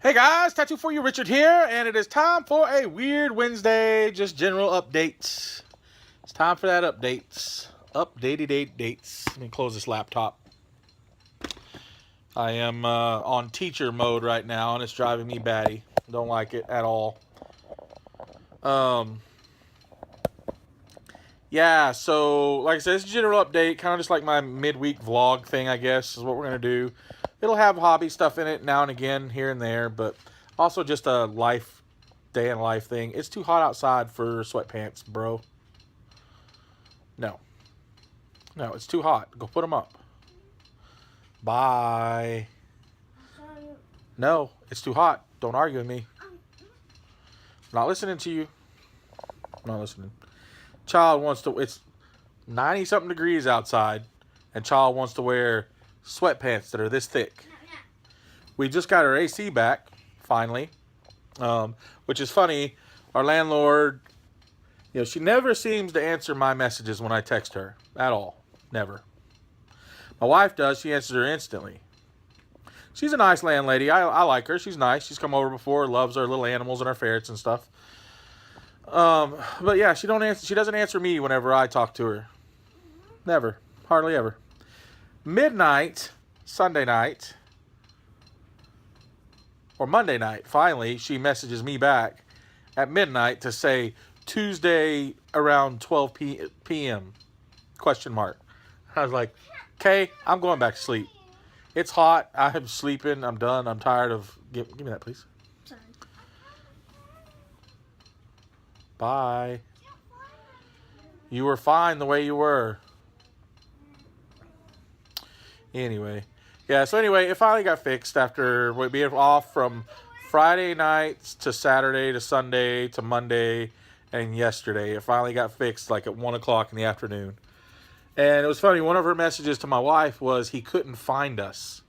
Hey guys, Tattoo for You, Richard here, and it is time for a Weird Wednesday, just general updates. It's time for that updates. Dates. Let me close this laptop. I am on teacher mode right now, and it's driving me batty. Don't like it at all. Yeah, so like I said, it's a general update, kind of just like my midweek vlog thing, I guess, is what we're going to do. It'll have hobby stuff in it now and again, here and there, but also just a day in life thing. It's too hot outside for sweatpants, bro. No, it's too hot. Go put them up. Bye. No, it's too hot. Don't argue with me. I'm not listening to you. I'm not listening. Child wants to, it's 90 something degrees outside, and child wants to wear sweatpants that are this thick. We just got our AC back, finally, which is funny. Our landlord, she never seems to answer my messages when I text her at all. Never. My wife does. She answers her instantly. She's a nice landlady. I like her. She's nice. She's come over before, loves our little animals and our ferrets and stuff. But yeah, she doesn't answer me whenever I talk to her. Never. Hardly ever. Midnight, Sunday night, or Monday night, finally, she messages me back at midnight to say Tuesday around 12 p.m. question mark. I was like, okay, I'm going back to sleep. It's hot. I'm sleeping. I'm done. I'm tired of... Give me that, please. Sorry. Bye. You were fine the way you were. Anyway. Yeah, so anyway, it finally got fixed after being off from Friday nights to Saturday to Sunday to Monday and yesterday. It finally got fixed like at 1 o'clock in the afternoon. And it was funny, one of her messages to my wife was he couldn't find us.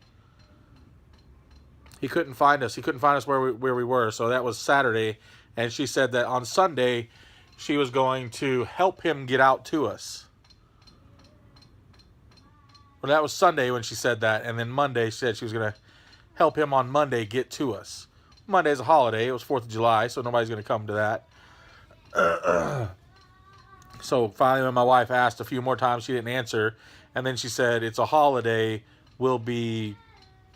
He couldn't find us. He couldn't find us where we were. So that was Saturday. And she said that on Sunday, she was going to help him get out to us. Well, that was Sunday when she said that. And then Monday, she said she was going to help him on Monday get to us. Monday's a holiday. It was 4th of July, so nobody's going to come to that. So finally, when my wife asked a few more times, she didn't answer. And then she said, it's a holiday. We'll be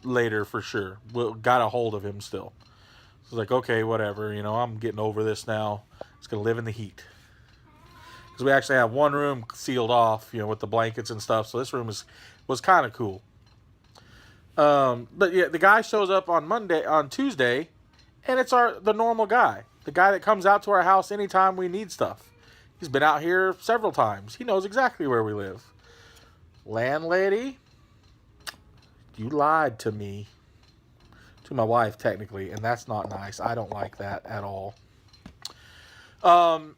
later for sure. Got a hold of him still. So I was like, okay, whatever. I'm getting over this now. It's going to live in the heat. Because we actually have one room sealed off, with the blankets and stuff. So this room was kind of cool. But yeah, the guy shows up on Tuesday, and it's the normal guy. The guy that comes out to our house anytime we need stuff. He's been out here several times. He knows exactly where we live. Landlady, you lied to me. To my wife, technically, and that's not nice. I don't like that at all.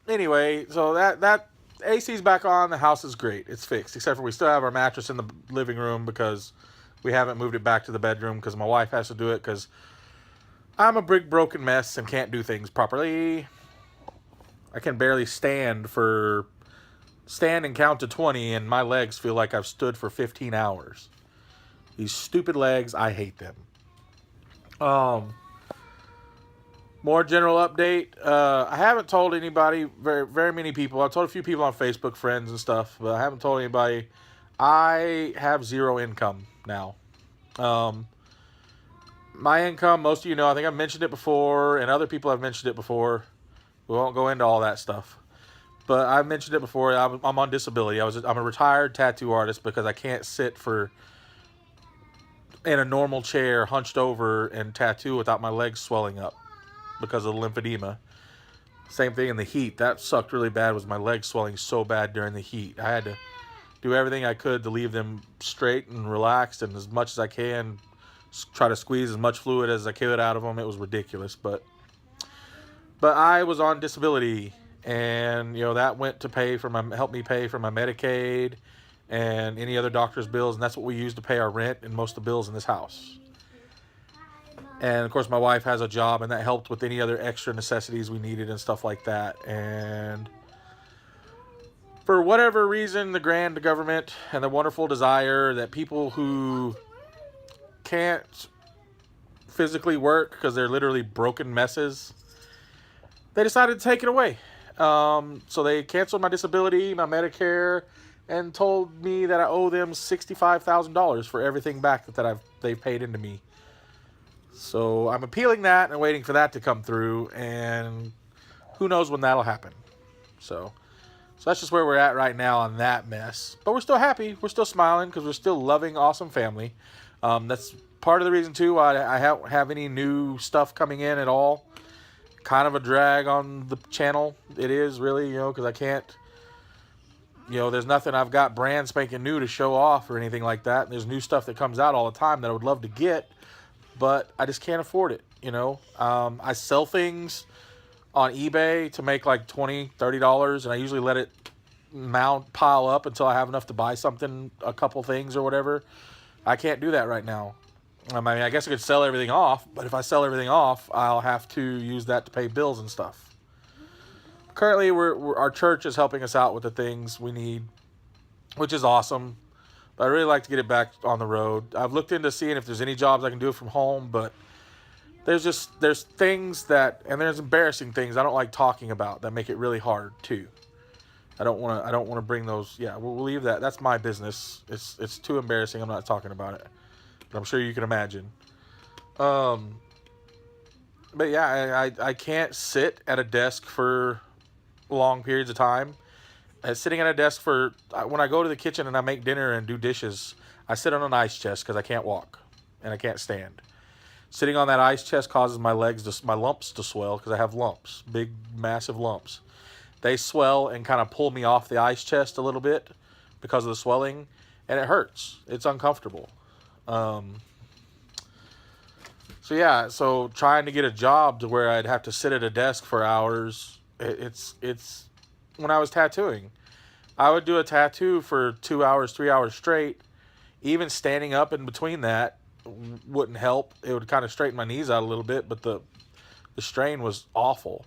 Anyway, so that AC's back on. The house is great. It's fixed, except for we still have our mattress in the living room because we haven't moved it back to the bedroom because my wife has to do it because I'm a big broken mess and can't do things properly. I can barely stand and count to 20, and my legs feel like I've stood for 15 hours. These stupid legs, I hate them. More general update. I haven't told anybody, very, very many people. I've told a few people on Facebook, friends and stuff, but I haven't told anybody. I have zero income now. My income, most of you know, I think I've mentioned it before, and other people have mentioned it before. We won't go into all that stuff. But I've mentioned it before. I'm on disability. I'm a retired tattoo artist because I can't sit in a normal chair, hunched over, and tattoo without my legs swelling up because of the lymphedema. Same thing in the heat. That sucked really bad, was my legs swelling so bad during the heat. I had to do everything I could to leave them straight and relaxed, and as much as I can, try to squeeze as much fluid as I could out of them. It was ridiculous, but I was on disability, and that went to help me pay for my Medicaid and any other doctor's bills, and that's what we use to pay our rent and most of the bills in this house. And of course, my wife has a job, and that helped with any other extra necessities we needed and stuff like that. And for whatever reason, the grand government and the wonderful desire that people who can't physically work because they're literally broken messes, they decided to take it away. So they canceled my disability, my Medicare, and told me that I owe them $65,000 for everything back that they've paid into me. So I'm appealing that and waiting for that to come through, and who knows when that'll happen. So that's just where we're at right now on that mess. But we're still happy. We're still smiling because we're still loving, awesome family. That's part of the reason, too, I don't have any new stuff coming in at all. Kind of a drag on the channel. It is really, because I can't, there's nothing I've got brand spanking new to show off or anything like that. And there's new stuff that comes out all the time that I would love to get, but I just can't afford it, I sell things on eBay to make like $20, $30, and I usually let it pile up until I have enough to buy something, a couple things or whatever. I can't do that right now. I guess I could sell everything off, but if I sell everything off, I'll have to use that to pay bills and stuff. Currently, our church is helping us out with the things we need, which is awesome. But I really like to get it back on the road. I've looked into seeing if there's any jobs I can do from home, but there's things and there's embarrassing things I don't like talking about that make it really hard too. I don't want to bring those. Yeah, we'll leave that. That's my business. It's too embarrassing. I'm not talking about it. But I'm sure you can imagine. But yeah, I can't sit at a desk for long periods of time. Sitting at a desk when I go to the kitchen and I make dinner and do dishes, I sit on an ice chest because I can't walk and I can't stand. Sitting on that ice chest causes my lumps to swell because I have lumps, big, massive lumps. They swell and kind of pull me off the ice chest a little bit because of the swelling, and it hurts. It's uncomfortable. So trying to get a job to where I'd have to sit at a desk for hours, it's when I was tattooing. I would do a tattoo for 2 hours, 3 hours straight. Even standing up in between that wouldn't help. It would kind of straighten my knees out a little bit, but the strain was awful.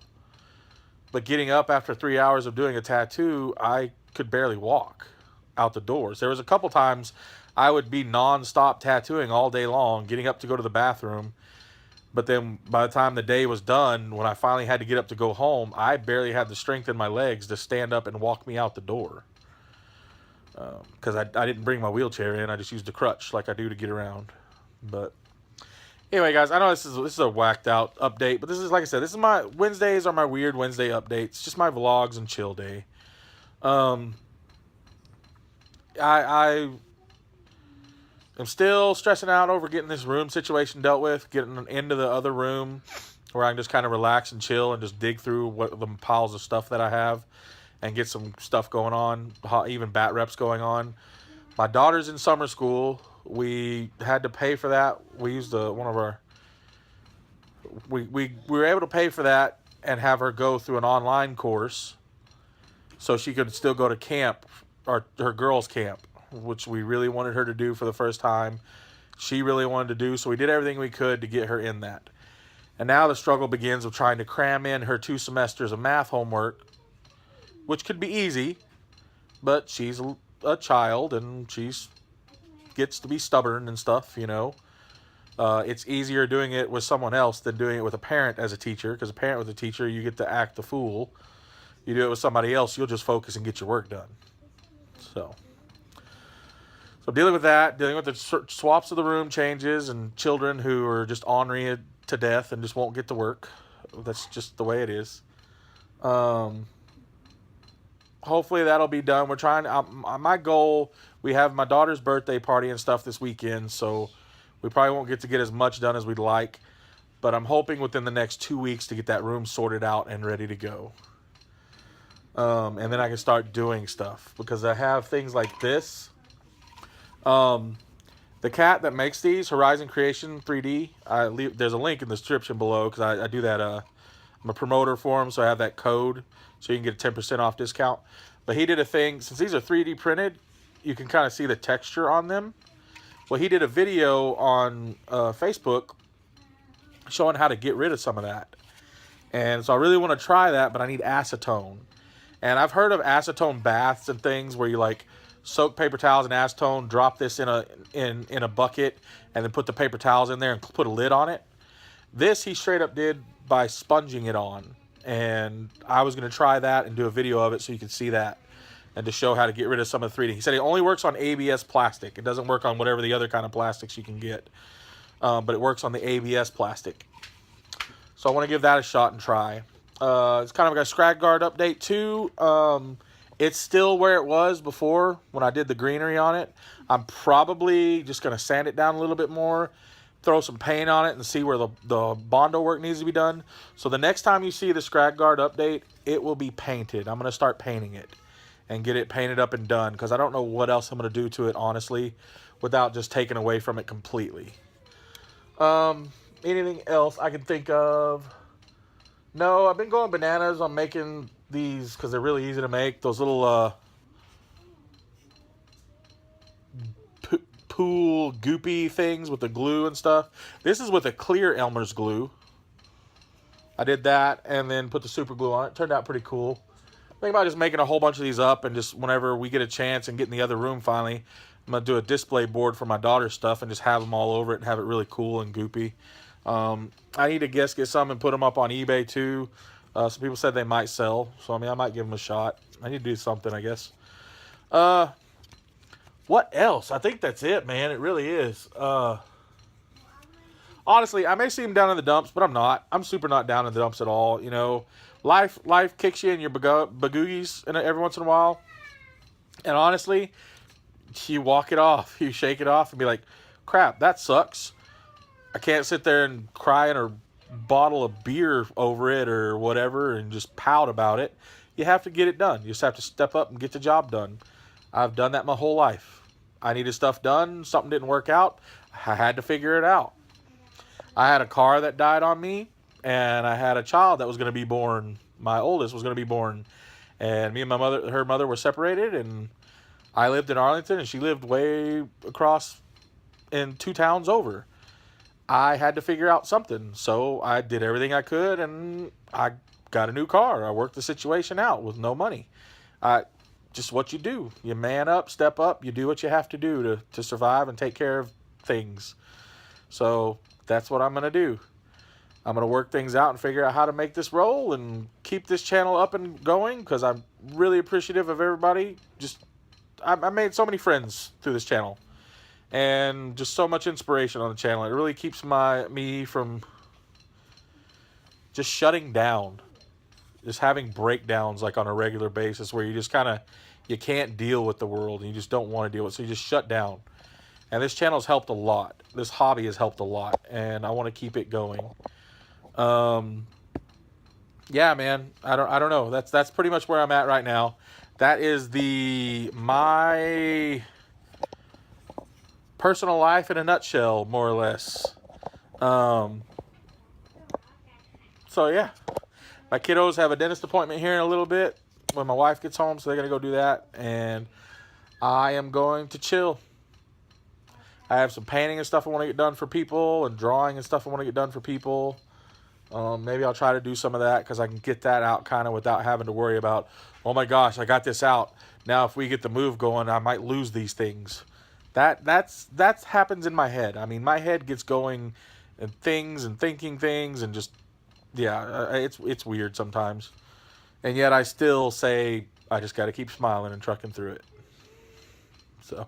But getting up after 3 hours of doing a tattoo, I could barely walk out the doors. There was a couple times I would be non-stop tattooing all day long, getting up to go to the bathroom. But then by the time the day was done, when I finally had to get up to go home, I barely had the strength in my legs to stand up and walk me out the door. Because I didn't bring my wheelchair in. I just used a crutch like I do to get around. But anyway, guys, I know this is a whacked out update, but this is, like I said, this is my Wednesdays are my Weird Wednesday updates, just my vlogs and chill day. I am still stressing out over getting this room situation dealt with, getting into the other room where I can just kind of relax and chill and just dig through the piles of stuff that I have and get some stuff going on, even bat reps going on. My daughter's in summer school. We had to pay for that. We used we were able to pay for that and have her go through an online course so she could still go to camp, or her girls' camp, which we really wanted her to do for the first time. She really wanted to do, so we did everything we could to get her in that. And now the struggle begins of trying to cram in her 2 semesters of math homework, which could be easy, but she's a child and gets to be stubborn and stuff, It's easier doing it with someone else than doing it with a parent as a teacher, because a parent with a teacher, you get to act the fool. You do it with somebody else, you'll just focus and get your work done. So dealing with that, dealing with the swaps of the room changes and children who are just ornery to death and just won't get to work. That's just the way it is. Hopefully that'll be done. We're trying, my goal, we have my daughter's birthday party and stuff this weekend, so we probably won't get as much done as we'd like, but I'm hoping within the next 2 weeks to get that room sorted out and ready to go. And then I can start doing stuff, because I have things like this. The cat that makes these, Horizon Creation 3D, there's a link in the description below, because I do that, I'm a promoter for him, so I have that code, so you can get a 10% off discount. But he did a thing, since these are 3D printed, you can kind of see the texture on them. Well, he did a video on Facebook showing how to get rid of some of that. And so I really want to try that, but I need acetone. And I've heard of acetone baths and things where you like soak paper towels in acetone, drop this in a bucket, and then put the paper towels in there and put a lid on it. This he straight up did by sponging it on. And I was going to try that and do a video of it so you can see that. And to show how to get rid of some of the 3D. He said it only works on ABS plastic. It doesn't work on whatever the other kind of plastics you can get. But it works on the ABS plastic. So I want to give that a shot and try. It's kind of like a scrag guard update too. It's still where it was before when I did the greenery on it. I'm probably just going to sand it down a little bit more, throw some paint on it, and see where the Bondo work needs to be done. So the next time you see the scrag guard update, it will be painted. I'm going to start painting it and get it painted up and done, because I don't know what else I'm going to do to it, honestly, without just taking away from it completely. Anything else I can think of? No, I've been going bananas on making these because they're really easy to make. Those little pool goopy things with the glue and stuff. This is with a clear Elmer's glue. I did that and then put the super glue on it. Turned out pretty cool. Think about just making a whole bunch of these up, and just whenever we get a chance and get in the other room finally, I'm going to do a display board for my daughter's stuff and just have them all over it and have it really cool and goopy. I need to get some and put them up on eBay too. Some people said they might sell, so I mean, I might give them a shot. I need to do something, I guess. What else? I think that's it, man. It really is. Honestly, I may seem down in the dumps, but I'm not. I'm super not down in the dumps at all. You know, life kicks you in your bagoogies every once in a while. And honestly, you walk it off. You shake it off and be like, crap, that sucks. I can't sit there and cry in a bottle of beer over it or whatever and just pout about it. You have to get it done. You just have to step up and get the job done. I've done that my whole life. I needed stuff done. Something didn't work out. I had to figure it out. I had a car that died on me, and I had a child that was going to be born. My oldest was going to be born, and me and my mother, her mother, were separated, and I lived in Arlington, and she lived way across in 2 towns over. I had to figure out something, so I did everything I could, and I got a new car. I worked the situation out with no money. Just what you do. You man up, step up, you do what you have to do to survive and take care of things. So that's what I'm going to do. I'm going to work things out and figure out how to make this roll and keep this channel up and going, because I'm really appreciative of everybody. I made so many friends through this channel. And just so much inspiration on the channel. It really keeps me from just shutting down. Just having breakdowns like on a regular basis where you just you can't deal with the world and you just don't want to deal with it. So you just shut down. And this channel's helped a lot. This hobby has helped a lot. And I want to keep it going. Yeah, man. I don't know. That's pretty much where I'm at right now. That is my personal life in a nutshell, more or less. So yeah, my kiddos have a dentist appointment here in a little bit when my wife gets home, so they're gonna go do that, and I am going to chill. I have some painting and stuff I want to get done for people, and drawing and stuff I want to get done for people. Maybe I'll try to do some of that because I can get that out kind of without having to worry about, oh my gosh, I got this out. Now if we get the move going, I might lose these things. That's happens in my head. I mean, my head gets going and things and thinking things and just, yeah, it's weird sometimes. And yet I still say, I just got to keep smiling and trucking through it. So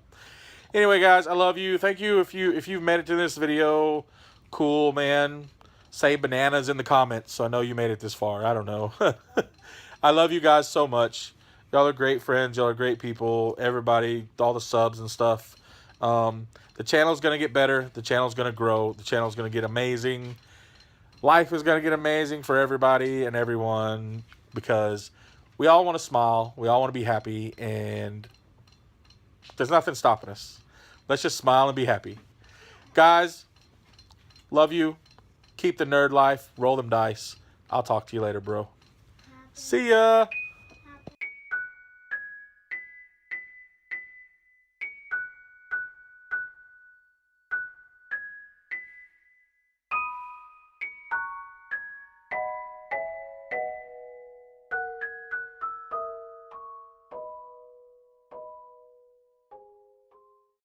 anyway, guys, I love you. Thank you if you've made it to this video. Cool, man. Say bananas in the comments so I know you made it this far. I don't know. I love you guys so much. Y'all are great friends. Y'all are great people. Everybody, all the subs and stuff. The channel's going to get better. The channel's going to grow. The channel's going to get amazing. Life is going to get amazing for everybody and everyone, because we all want to smile. We all want to be happy, and there's nothing stopping us. Let's just smile and be happy. Guys, love you. Keep the nerd life. Roll them dice. I'll talk to you later, bro. See ya.